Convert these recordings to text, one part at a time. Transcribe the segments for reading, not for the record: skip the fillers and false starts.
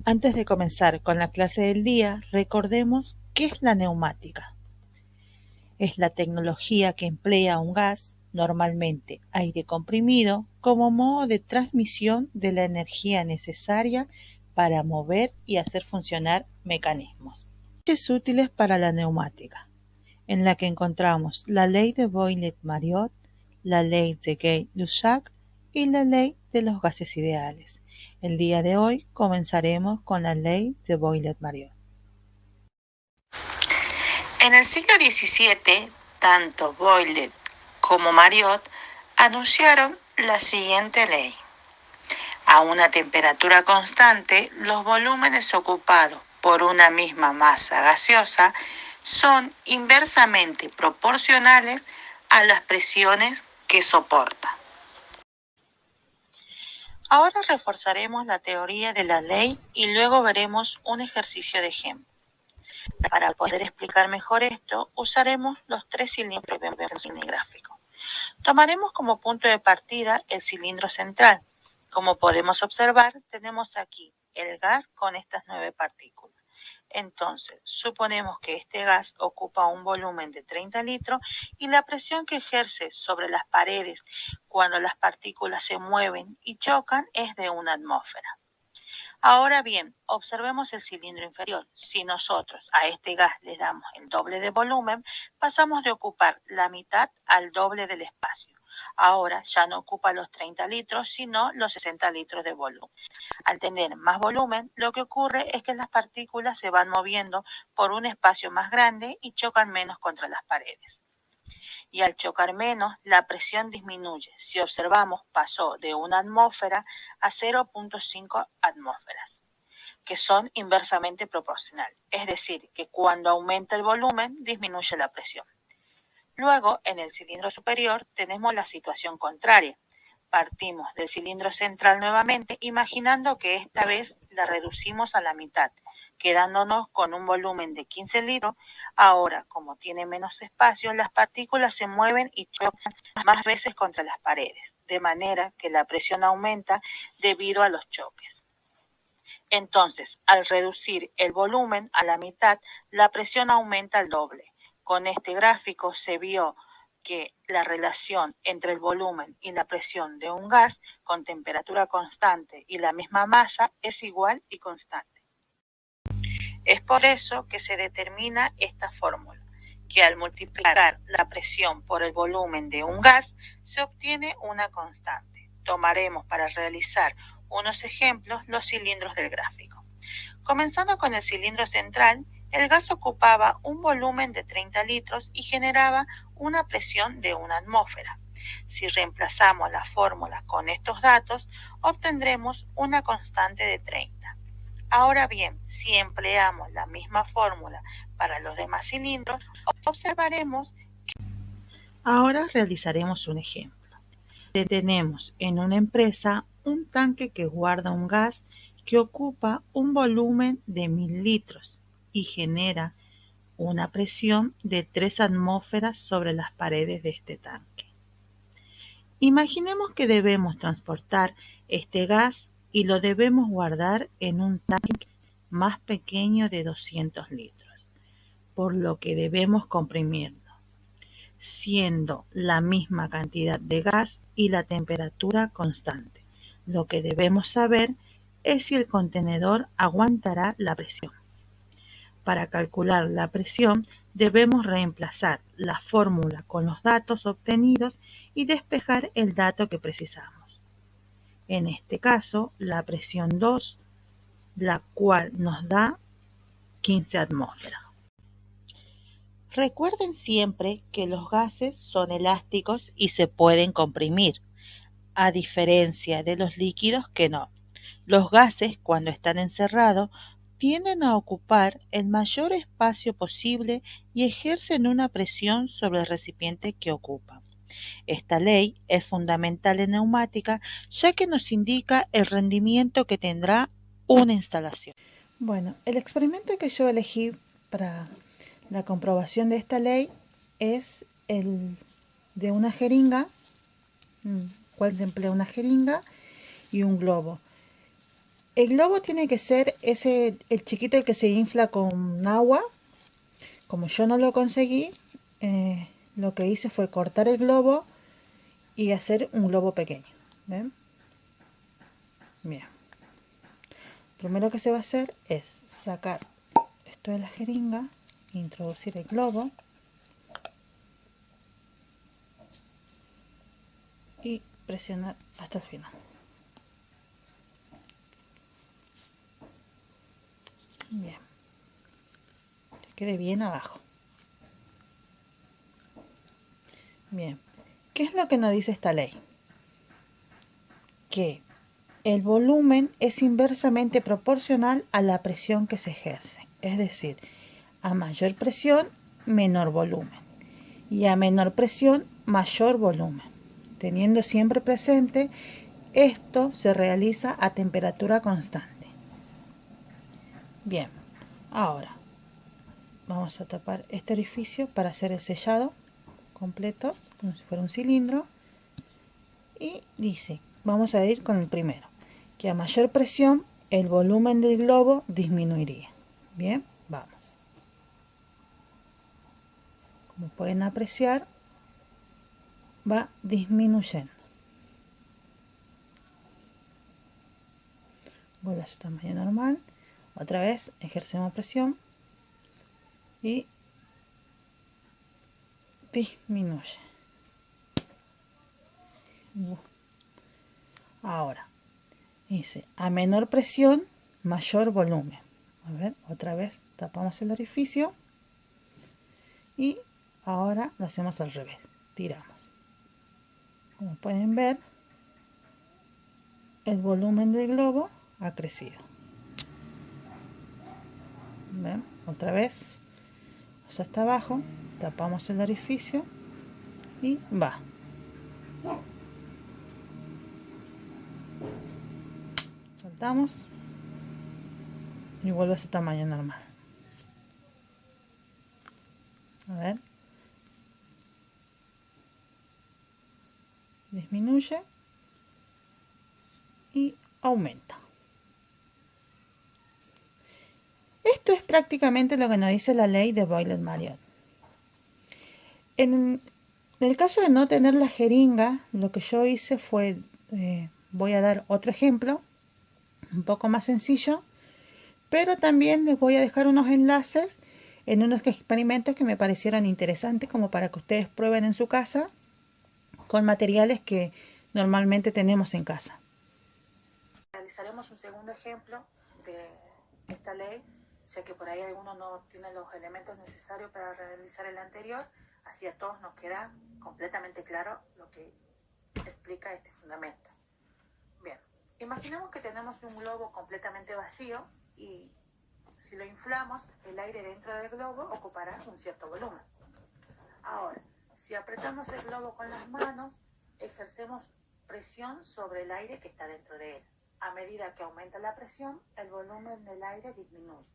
Antes de comenzar con la clase del día, recordemos qué es la neumática. Es la tecnología que emplea un gas, normalmente aire comprimido, como modo de transmisión de la energía necesaria para mover y hacer funcionar mecanismos. Leyes útiles para la neumática, en la que encontramos la ley de Boyle-Mariotte, la ley de Gay-Lussac y la ley de los gases ideales. El día de hoy comenzaremos con la ley de Boyle-Mariotte. En el siglo XVII, tanto Boyle como Mariotte anunciaron la siguiente ley. A una temperatura constante, los volúmenes ocupados por una misma masa gaseosa son inversamente proporcionales a las presiones que soporta. Ahora reforzaremos la teoría de la ley y luego veremos un ejercicio de ejemplo. Para poder explicar mejor esto, usaremos los tres cilindros que vemos en el gráfico. Tomaremos como punto de partida el cilindro central. Como podemos observar, tenemos aquí el gas con estas 9 partículas. Entonces, suponemos que este gas ocupa un volumen de 30 litros y la presión que ejerce sobre las paredes cuando las partículas se mueven y chocan es de 1 atmósfera. Ahora bien, observemos el cilindro inferior. Si nosotros a este gas le damos el doble de volumen, pasamos de ocupar la mitad al doble del espacio. Ahora ya no ocupa los 30 litros, sino los 60 litros de volumen. Al tener más volumen, lo que ocurre es que las partículas se van moviendo por un espacio más grande y chocan menos contra las paredes. Y al chocar menos, la presión disminuye. Si observamos, pasó de 1 atmósfera a 0.5 atmósferas, que son inversamente proporcionales. Es decir, que cuando aumenta el volumen, disminuye la presión. Luego, en el cilindro superior, tenemos la situación contraria. Partimos del cilindro central nuevamente, imaginando que esta vez la reducimos a la mitad, quedándonos con un volumen de 15 litros. Ahora, como tiene menos espacio, las partículas se mueven y chocan más veces contra las paredes, de manera que la presión aumenta debido a los choques. Entonces, al reducir el volumen a la mitad, la presión aumenta al doble. Con este gráfico se vio que la relación entre el volumen y la presión de un gas con temperatura constante y la misma masa es igual y constante. Es por eso que se determina esta fórmula, que al multiplicar la presión por el volumen de un gas se obtiene una constante. Tomaremos para realizar unos ejemplos los cilindros del gráfico. Comenzando con el cilindro central, el gas ocupaba un volumen de 30 litros y generaba una presión de 1 atmósfera. Si reemplazamos la fórmula con estos datos, obtendremos una constante de 30. Ahora bien, si empleamos la misma fórmula para los demás cilindros, observaremos que... Ahora realizaremos un ejemplo. Tenemos en una empresa un tanque que guarda un gas que ocupa un volumen de 1000 litros y genera una presión de 3 atmósferas sobre las paredes de este tanque. Imaginemos que debemos transportar este gas y lo debemos guardar en un tanque más pequeño de 200 litros, por lo que debemos comprimirlo, siendo la misma cantidad de gas y la temperatura constante. Lo que debemos saber es si el contenedor aguantará la presión. Para calcular la presión, debemos reemplazar la fórmula con los datos obtenidos y despejar el dato que precisamos. En este caso, la presión 2, la cual nos da 15 atmósferas. Recuerden siempre que los gases son elásticos y se pueden comprimir, a diferencia de los líquidos que no. Los gases, cuando están encerrados, tienden a ocupar el mayor espacio posible y ejercen una presión sobre el recipiente que ocupan. Esta ley es fundamental en neumática, ya que nos indica el rendimiento que tendrá una instalación. Bueno, el experimento que yo elegí para la comprobación de esta ley es el de una jeringa, cual emplea una jeringa y un globo. El globo tiene que ser el chiquito, el que se infla con agua. Como yo no lo conseguí, lo que hice fue cortar el globo y hacer un globo pequeño. ¿Ven? Bien. Primero que se va a hacer es sacar esto de la jeringa, introducir el globo y presionar hasta el final. Bien. Que quede bien abajo. Bien. ¿Qué es lo que nos dice esta ley? Que el volumen es inversamente proporcional a la presión que se ejerce. Es decir, a mayor presión, menor volumen. Y a menor presión, mayor volumen. Teniendo siempre presente, esto se realiza a temperatura constante. Bien, ahora vamos a tapar este orificio para hacer el sellado completo, como si fuera un cilindro. Y dice, vamos a ir con el primero, que a mayor presión el volumen del globo disminuiría. Bien, vamos. Como pueden apreciar, va disminuyendo. Vuelve a su tamaño normal. Otra vez ejercemos presión y disminuye. Ahora dice, a menor presión, mayor volumen. A ver, otra vez tapamos el orificio y ahora lo hacemos al revés. Tiramos. Como pueden ver, el volumen del globo ha crecido. ¿Ven? Otra vez, hasta abajo, tapamos el orificio y va. Soltamos y vuelve a su tamaño normal. A ver. Disminuye y aumenta. Esto es prácticamente lo que nos dice la ley de Boyle-Marriott. En el caso de no tener la jeringa, lo que yo hice fue, voy a dar otro ejemplo, un poco más sencillo, pero también les voy a dejar unos enlaces en unos experimentos que me parecieron interesantes, como para que ustedes prueben en su casa con materiales que normalmente tenemos en casa. Realizaremos un segundo ejemplo de esta ley, ya que por ahí algunos no tienen los elementos necesarios para realizar el anterior, así a todos nos queda completamente claro lo que explica este fundamento. Bien, imaginemos que tenemos un globo completamente vacío y si lo inflamos, el aire dentro del globo ocupará un cierto volumen. Ahora, si apretamos el globo con las manos, ejercemos presión sobre el aire que está dentro de él. A medida que aumenta la presión, el volumen del aire disminuye.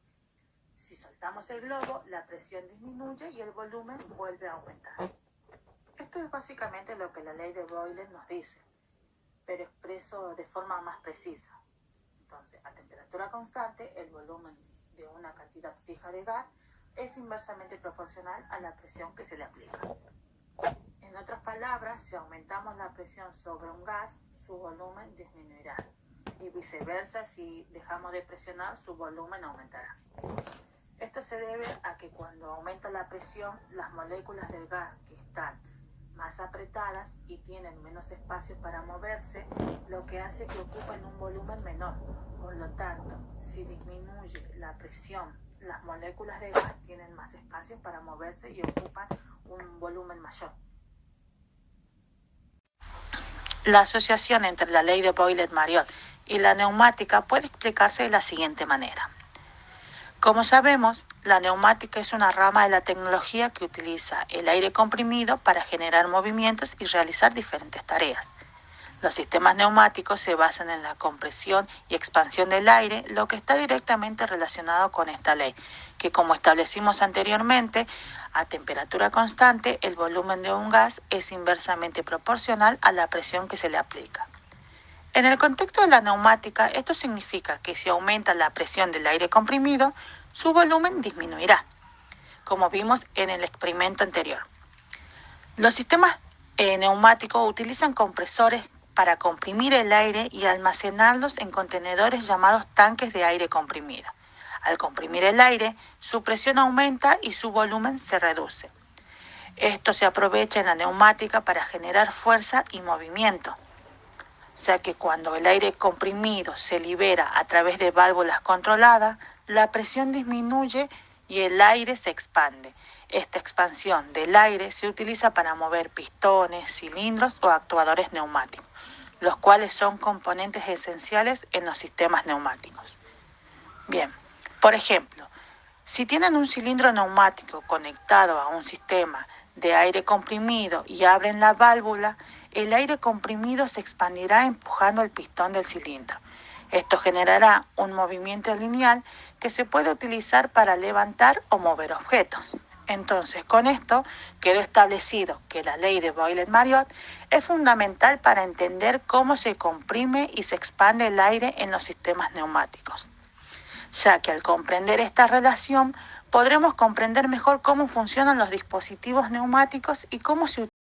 Si soltamos el globo, la presión disminuye y el volumen vuelve a aumentar. Esto es básicamente lo que la ley de Boyle nos dice, pero expreso de forma más precisa. Entonces, a temperatura constante, el volumen de una cantidad fija de gas es inversamente proporcional a la presión que se le aplica. En otras palabras, si aumentamos la presión sobre un gas, su volumen disminuirá. Y viceversa, si dejamos de presionar, su volumen aumentará. Esto se debe a que cuando aumenta la presión, las moléculas del gas que están más apretadas y tienen menos espacio para moverse, lo que hace que ocupen un volumen menor. Por lo tanto, si disminuye la presión, las moléculas de gas tienen más espacio para moverse y ocupan un volumen mayor. La asociación entre la ley de Boyle-Marriott y la neumática puede explicarse de la siguiente manera. Como sabemos, la neumática es una rama de la tecnología que utiliza el aire comprimido para generar movimientos y realizar diferentes tareas. Los sistemas neumáticos se basan en la compresión y expansión del aire, lo que está directamente relacionado con esta ley, que como establecimos anteriormente, a temperatura constante, el volumen de un gas es inversamente proporcional a la presión que se le aplica. En el contexto de la neumática, esto significa que si aumenta la presión del aire comprimido, su volumen disminuirá, como vimos en el experimento anterior. Los sistemas neumáticos utilizan compresores para comprimir el aire y almacenarlos en contenedores llamados tanques de aire comprimido. Al comprimir el aire, su presión aumenta y su volumen se reduce. Esto se aprovecha en la neumática para generar fuerza y movimiento. O sea que cuando el aire comprimido se libera a través de válvulas controladas, la presión disminuye y el aire se expande. Esta expansión del aire se utiliza para mover pistones, cilindros o actuadores neumáticos, los cuales son componentes esenciales en los sistemas neumáticos. Bien, por ejemplo, si tienen un cilindro neumático conectado a un sistema de aire comprimido y abren la válvula, el aire comprimido se expandirá empujando el pistón del cilindro. Esto generará un movimiento lineal que se puede utilizar para levantar o mover objetos. Entonces, con esto quedó establecido que la ley de Boyle-Mariotte es fundamental para entender cómo se comprime y se expande el aire en los sistemas neumáticos, ya que al comprender esta relación podremos comprender mejor cómo funcionan los dispositivos neumáticos y cómo se